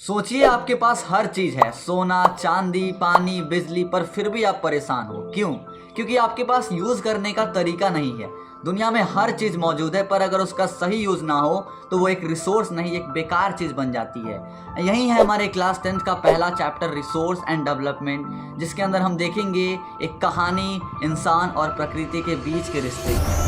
सोचिए आपके पास हर चीज है, सोना, चांदी, पानी, बिजली, पर फिर भी आप परेशान हो। क्यों? क्योंकि आपके पास यूज करने का तरीका नहीं है। दुनिया में हर चीज मौजूद है, पर अगर उसका सही यूज ना हो तो वो एक रिसोर्स नहीं, एक बेकार चीज बन जाती है। यही है हमारे क्लास 10th का पहला चैप्टर, रिसोर्स एंड डेवलपमेंट, जिसके अंदर हम देखेंगे एक कहानी इंसान और प्रकृति के बीच के रिश्ते की।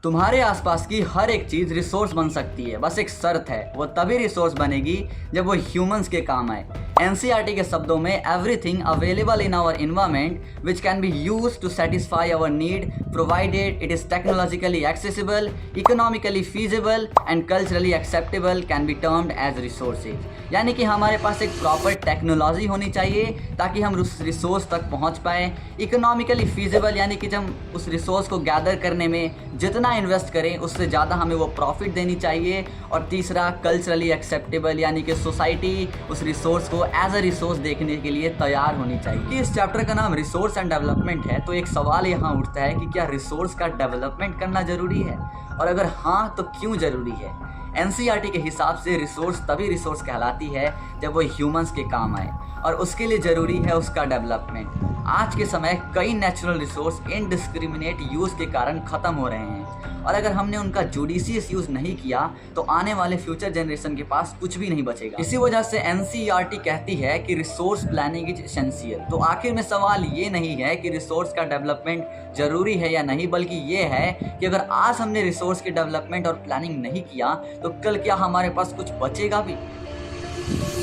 तुम्हारे आसपास की हर एक चीज रिसोर्स बन सकती है, बस एक शर्त है, वो तभी रिसोर्स बनेगी जब वो ह्यूमंस के काम आए। एनसीईआरटी के शब्दों में everything available in our environment which can be used to satisfy our need provided it is technologically accessible, economically feasible and culturally acceptable can be termed as resources. यानी कि हमारे पास एक प्रॉपर टेक्नोलॉजी होनी चाहिए ताकि हम उस रिसोर्स तक पहुंच पाए। इकोनॉमिकली फीजिबल यानी कि जब उस रिसोर्स को गैदर करने में जितना इन्वेस्ट करें उससे ज़्यादा हमें वो प्रॉफिट देनी चाहिए। और तीसरा, कल्चरली एक्सेप्टेबल यानी कि सोसाइटी उस रिसोर्स को एज अ रिसोर्स देखने के लिए तैयार होनी चाहिए। कि इस चैप्टर का नाम रिसोर्स एंड डेवलपमेंट है, तो एक सवाल यहाँ उठता है कि क्या रिसोर्स का डेवलपमेंट करना जरूरी है, और अगर हाँ तो क्यों जरूरी है। एनसीईआरटी के हिसाब से रिसोर्स तभी रिसोर्स कहलाती है जब वो ह्यूमंस के काम आए, और उसके लिए ज़रूरी है उसका डेवलपमेंट। आज के समय कई नेचुरल रिसोर्स इनडिस्क्रिमिनेट यूज़ के कारण ख़त्म हो रहे हैं, और अगर हमने उनका जुडिशियस यूज़ नहीं किया तो आने वाले फ्यूचर जनरेशन के पास कुछ भी नहीं बचेगा। इसी वजह से एनसीईआरटी कहती है कि रिसोर्स प्लानिंग इज एसेंशियल। तो आखिर में सवाल ये नहीं है कि रिसोर्स का डेवलपमेंट ज़रूरी है या नहीं, बल्कि ये है कि अगर आज हमने रिसोर्स के डेवलपमेंट और प्लानिंग नहीं किया तो कल क्या हमारे पास कुछ बचेगा भी?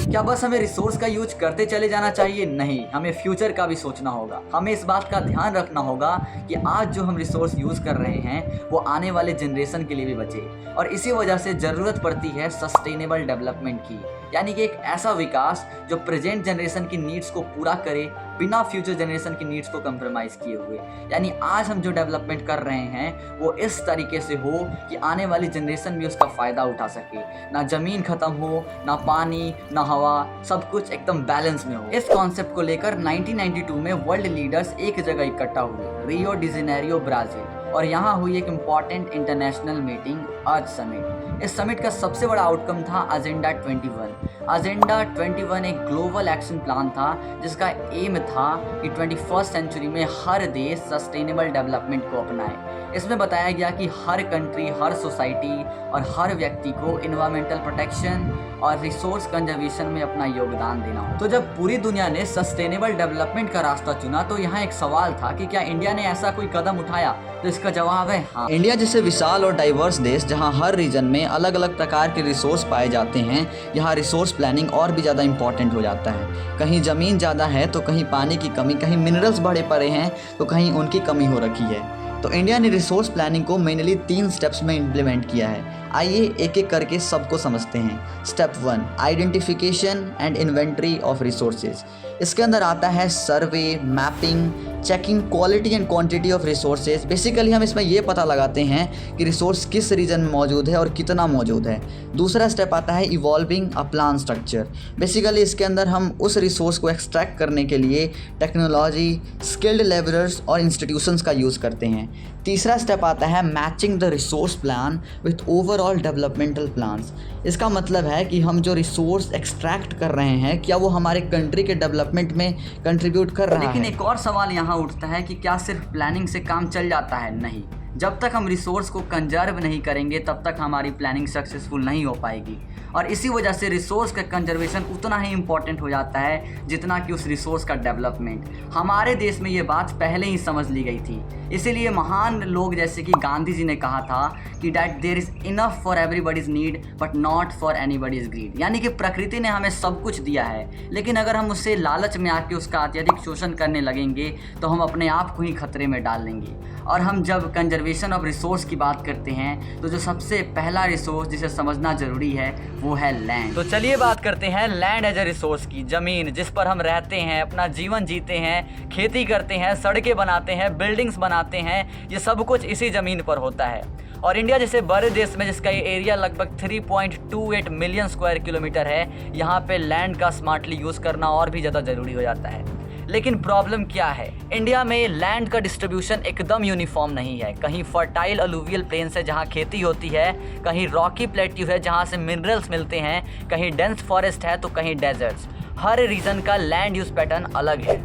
क्या बस हमें रिसोर्स का यूज करते चले जाना चाहिए? नहीं, हमें फ्यूचर का भी सोचना होगा। हमें इस बात का ध्यान रखना होगा कि आज जो हम रिसोर्स यूज कर रहे हैं वो आने वाले जनरेशन के लिए भी बचे, और इसी वजह से ज़रूरत पड़ती है सस्टेनेबल डेवलपमेंट की, यानी कि एक ऐसा विकास जो प्रेजेंट जनरेशन की नीड्स को पूरा करे बिना फ्यूचर जनरेशन की नीड्स को कंप्रोमाइज़ किए हुए। यानी आज हम जो डेवलपमेंट कर रहे हैं वो इस तरीके से हो कि आने वाली जनरेशन भी उसका फ़ायदा उठा सके, ना ज़मीन ख़त्म हो, ना पानी, ना हवा, सब कुछ एकदम बैलेंस में हो। इस कॉन्सेप्ट को लेकर 1992 में वर्ल्ड लीडर्स एक जगह इकट्ठा हुए, रियो डी जेनेरियो, ब्राज़ील, और यहाँ हुई एक इम्पॉर्टेंट इंटरनेशनल मीटिंग, अर्थ समिट। इस समिट का सबसे बड़ा आउटकम था एजेंडा 21। एजेंडा 21 एक ग्लोबल एक्शन प्लान था जिसका एम था कि 21st सेंचुरी में हर देश सस्टेनेबल डेवलपमेंट को अपनाए। इसमें बताया गया कि हर कंट्री, हर सोसाइटी और हर व्यक्ति को इन्वायरमेंटल प्रोटेक्शन और रिसोर्स कंजर्वेशन में अपना योगदान देना हो। तो जब पूरी दुनिया ने सस्टेनेबल डेवलपमेंट का रास्ता चुना तो यहाँ एक सवाल था कि क्या इंडिया ने ऐसा कोई कदम उठाया? तो इसका जवाब है हाँ। इंडिया जैसे विशाल और डाइवर्स देश जहाँ हर रीजन में अलग अलग प्रकार के रिसोर्स पाए जाते हैं, यहाँ रिसोर्स प्लानिंग और भी ज़्यादा इंपॉर्टेंट हो जाता है। कहीं ज़मीन ज़्यादा है तो कहीं पानी की कमी, कहीं मिनरल्स बढ़े पड़े हैं तो कहीं उनकी कमी हो रखी है। तो इंडिया ने रिसोर्स प्लानिंग को मेनली 3 स्टेप्स में इम्प्लीमेंट किया है। आइए एक एक करके सबको समझते हैं। Step 1, identification and inventory of resources. इसके अंदर आता है survey, mapping, checking quality and quantity of resources. Basically हम इसमें ये पता लगाते हैं कि रिसोर्स किस रीजन में मौजूद है और कितना मौजूद है। दूसरा स्टेप आता है evolving a plan structure. Basically इसके अंदर हम उस रिसोर्स को एक्सट्रैक्ट करने के लिए टेक्नोलॉजी, स्किल्ड लेबरर्स और इंस्टीट्यूशंस का यूज़ करते हैं। तीसरा स्टेप आता है matching the resource plan with overall developmental plans. इसका मतलब है कि हम जो रिसोर्स एक्सट्रैक्ट कर रहे हैं क्या वो हमारे कंट्री के डेवलपमेंट में कंट्रीब्यूट कर रहा है। लेकिन एक और सवाल यहाँ उठता है कि क्या सिर्फ प्लानिंग से काम चल जाता है? नहीं, जब तक हम रिसोर्स को कंजर्व नहीं करेंगे तब तक हमारी प्लानिंग सक्सेसफुल नहीं हो पाएगी। और इसी वजह से रिसोर्स का कंजर्वेशन उतना ही इम्पॉर्टेंट हो जाता है जितना कि उस रिसोर्स का डेवलपमेंट। हमारे देश में ये बात पहले ही समझ ली गई थी, इसीलिए महान लोग जैसे कि गांधी जी ने कहा था कि that there is enough for everybody's need but not for anybody's greed. यानी कि प्रकृति ने हमें सब कुछ दिया है, लेकिन अगर हम उससे लालच में आके उसका अत्यधिक शोषण करने लगेंगे तो हम अपने आप को ही खतरे में डाल लेंगे। और हम जब कंजर्वेशन ऑफ रिसोर्स की बात करते हैं तो जो सबसे पहला रिसोर्स जिसे समझना ज़रूरी है वो है लैंड। तो चलिए बात करते हैं लैंड एज ए रिसोर्स की। ज़मीन जिस पर हम रहते हैं, अपना जीवन जीते हैं, खेती करते हैं, सड़कें बनाते हैं, बिल्डिंग्स बनाते हैं, ये सब कुछ इसी ज़मीन पर होता है। और इंडिया जैसे बड़े देश में जिसका ये एरिया लगभग 3.28 मिलियन स्क्वायर किलोमीटर है, यहाँ पे लैंड का स्मार्टली यूज़ करना और भी ज़्यादा ज़रूरी हो जाता है। लेकिन प्रॉब्लम क्या है, इंडिया में लैंड का डिस्ट्रीब्यूशन एकदम यूनिफॉर्म नहीं है। कहीं फर्टाइल अलूवियल प्लेन्स है जहाँ खेती होती है, कहीं रॉकी प्लेट्यू है जहाँ से मिनरल्स मिलते हैं, कहीं डेंस फॉरेस्ट है तो कहीं डेजर्ट्स। हर रीजन का लैंड यूज पैटर्न अलग है।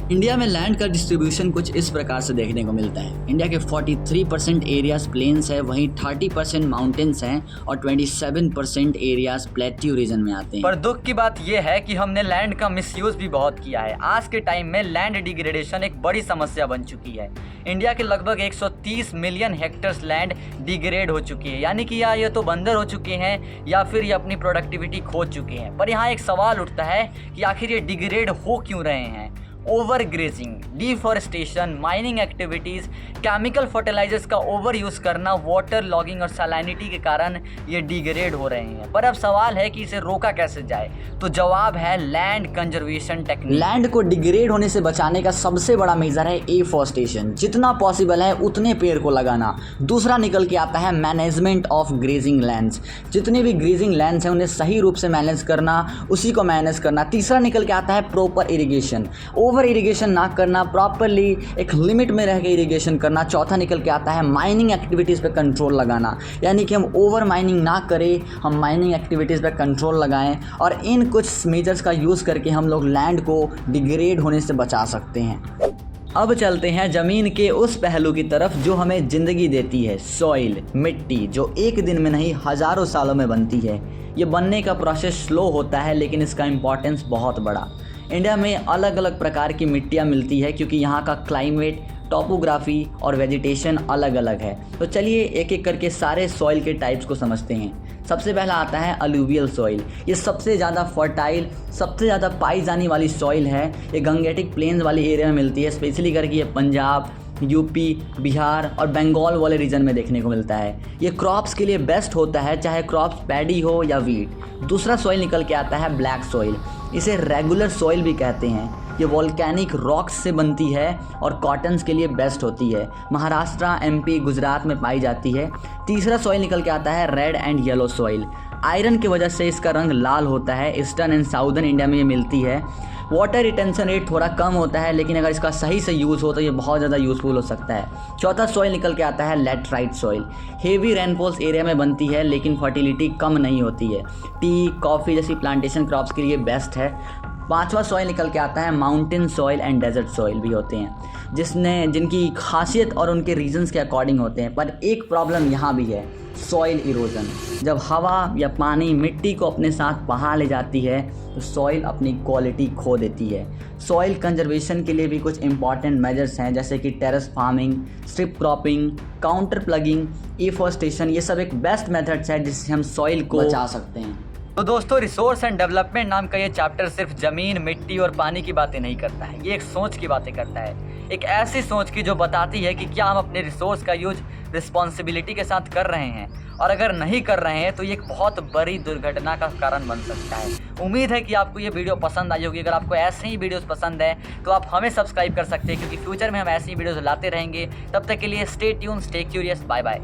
इंडिया में लैंड का डिस्ट्रीब्यूशन कुछ इस प्रकार से देखने को मिलता है। इंडिया के 43% एरियाज प्लेन्स है, वहीं 30% माउंटेन्स हैं और 27% एरियाज प्लेट्यू रीजन में आते हैं। पर दुख की बात यह है कि हमने लैंड का मिसयूज भी बहुत किया है। आज के टाइम में लैंड डिग्रेडेशन एक बड़ी समस्या बन चुकी है। इंडिया के लगभग 130 मिलियन हेक्टर्स लैंड डिग्रेड हो चुकी है, यानी कि या ये तो बंजर हो चुके हैं या फिर ये अपनी प्रोडक्टिविटी खो चुके हैं। पर यहाँ एक सवाल उठता है कि आखिर ये डिग्रेड हो क्यों रहे हैं। Over grazing, deforestation, mining activities, chemical fertilisers का ओवर यूज़ करना, वाटर लॉगिंग और सैलिनिटी के कारण ये डिग्रेड हो रहे हैं। पर अब सवाल है कि इसे रोका कैसे जाए, तो जवाब है लैंड कंजर्वेशन टेक्निक। लैंड को डिग्रेड होने से बचाने का सबसे बड़ा मेजर है एफॉरेस्टेशन, जितना पॉसिबल है उतने पेड़ को लगाना। दूसरा निकल के आता है मैनेजमेंट ऑफ ग्रेजिंग लैंड्स, जितने भी ग्रेजिंग लैंड्स हैं उन्हें सही रूप से मैनेज करना, उसी को मैनेज करना। तीसरा निकल के आता है प्रॉपर इरिगेशन, ओवर इरिगेशन ना करना, प्रॉपरली एक लिमिट में रह के इरिगेशन करना। चौथा निकल के आता है माइनिंग एक्टिविटीज़ पे कंट्रोल लगाना, यानी कि हम ओवर माइनिंग ना करें, हम माइनिंग एक्टिविटीज़ पे कंट्रोल लगाएं और इन कुछ मेजर्स का यूज़ करके हम लोग लैंड को डिग्रेड होने से बचा सकते हैं। अब चलते हैं ज़मीन के उस पहलू की तरफ जो हमें ज़िंदगी देती है, सॉइल, मिट्टी, जो एक दिन में नहीं हज़ारों सालों में बनती है। ये बनने का प्रोसेस स्लो होता है लेकिन इसका इम्पॉर्टेंस बहुत बड़ा। इंडिया में अलग अलग प्रकार की मिट्टियाँ मिलती है क्योंकि यहाँ का क्लाइमेट, टोपोग्राफी और वेजिटेशन अलग अलग है। तो चलिए एक एक करके सारे सॉइल के टाइप्स को समझते हैं। सबसे पहला आता है अलूवियल सॉइल। ये सबसे ज़्यादा फर्टाइल, सबसे ज़्यादा पाई जाने वाली सॉइल है। ये गंगेटिक प्लेन्स वाली एरिया में मिलती है, स्पेशली करके ये पंजाब, यूपी, बिहार और बंगाल वाले रीजन में देखने को मिलता है। ये क्रॉप्स के लिए बेस्ट होता है, चाहे क्रॉप्स पैडी हो या वीट। दूसरा सॉइल निकल के आता है ब्लैक सॉइल। इसे रेगुलर सॉइल भी कहते हैं। ये वॉल्केनिक रॉक्स से बनती है और कॉटन्स के लिए बेस्ट होती है। महाराष्ट्र, एमपी, गुजरात में पाई जाती है। तीसरा सॉइल निकल के आता है red and yellow soil. Iron की वजह से इसका रंग लाल होता है। ईस्टर्न एंड साउदर्न इंडिया में ये मिलती है। वाटर रिटेंशन रेट थोड़ा कम होता है, लेकिन अगर इसका सही से यूज़ हो तो ये बहुत ज़्यादा यूज़फुल हो सकता है। चौथा सॉइल निकल के आता है laterite soil. Heavy rainfalls area में बनती है लेकिन फर्टिलिटी कम नहीं होती है। टी, कॉफ़ी जैसी प्लांटेशन क्रॉप्स के लिए बेस्ट है। पांचवा सॉइल निकल के आता है mountain soil and desert soil भी होते हैं, जिनकी खासियत और उनके रीजन्स के अकॉर्डिंग होते हैं। पर एक प्रॉब्लम यहाँ भी है, सॉइल इरोजन। जब हवा या पानी मिट्टी को अपने साथ बहा ले जाती है तो सॉइल अपनी क्वालिटी खो देती है। सॉइल कंजर्वेशन के लिए भी कुछ इंपॉर्टेंट मेजर्स हैं, जैसे कि terrace farming, strip cropping, counter plugging, afforestation. ये सब एक बेस्ट मेथड्स है जिससे हम सॉइल को बचा सकते हैं। तो दोस्तों, रिसोर्स एंड डेवलपमेंट नाम का ये चैप्टर सिर्फ ज़मीन, मिट्टी और पानी की बातें नहीं करता है। ये एक सोच की बातें करता है, एक ऐसी सोच की जो बताती है कि क्या हम अपने रिसोर्स का यूज रिस्पॉन्सिबिलिटी के साथ कर रहे हैं, और अगर नहीं कर रहे हैं तो ये एक बहुत बड़ी दुर्घटना का कारण बन सकता है। उम्मीद है कि आपको ये वीडियो पसंद आई होगी। अगर आपको ऐसे ही वीडियोस पसंद है तो आप हमें सब्सक्राइब कर सकते हैं, क्योंकि फ्यूचर में हम ऐसी वीडियोस लाते रहेंगे। तब तक के लिए stay tuned, stay curious, bye bye.